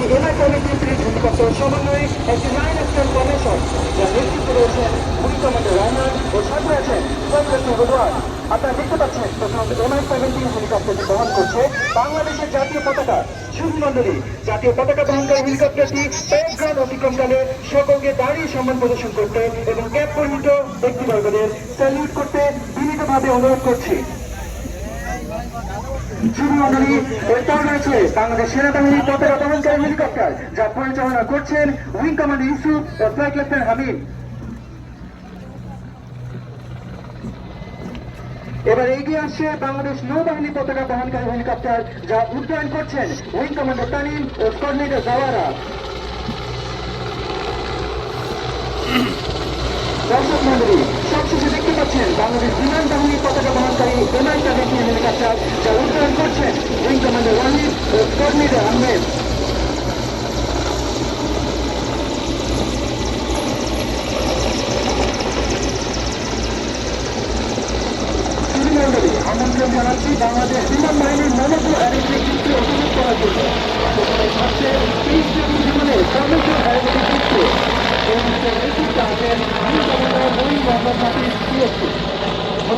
একটি MI committee fridge helicopter সমন্বয়ে একটি 9 ফরমেশন যা নেতৃত্ব রয়েছেন উইং কমান্ডার রহমান ও সাথে আছেন কর্পোরেশন রোডওয়ার্ড। আপনারা দেখতে পাচ্ছেন প্রথমত MI-17 হেলিকপ্টারটি বহন করছে বাংলাদেশের জাতীয় পতাকা। সুধীমণ্ডলী, জাতীয় পতাকা বহনকারী হেলিকপ্টারটি প্যারেড অতিক্রমকালে সকলকে দাঁড়িয়ে সম্মান প্রদর্শন করতে এবং ক্যাপ পরিহিত ব্যক্তিবর্গদের স্যালিউট করতে বিনীতভাবে অনুরোধ করছি। সুধীমণ্ডলী, এরপর রয়েছে বাংলাদেশ সেনাবাহিনীর পতাকা বহনকারী হেলিকপ্টার যা পরিচালনা করছেন উইং কমান্ডার ইউসুফ ও ফ্লাইট লেফটেন্যান্ট হামিদ। এবার এগিয়ে আসছে বাংলাদেশ নৌবাহিনী পতাকা বহনকারী হেলিকপ্টার যা উড্ডয়ন করছেন উইং কমান্ডার তানিম ও কোঅর্ডিনেটর জাওয়ারা। দর্শক মন্ডলী, সবশেষে দেখতে পাচ্ছেন বাংলাদেশ বিমান বাহিনীর পতাকা বহনকারী MI-17 হেলিকপ্টার যা উড্ডয়ন করছেন উইং কমান্ডার ওয়াহিদ ও কোঅর্ডিনেটর আহমেদ। আমন্ত্রণ জানাচ্ছি বাংলাদেশ বিমান বাহিনীর মনোজ্ঞ অ্যারেঞ্জে চিত্রে উপভোগ করার জন্য। সেখানে থাকছে 30 জন জীবনে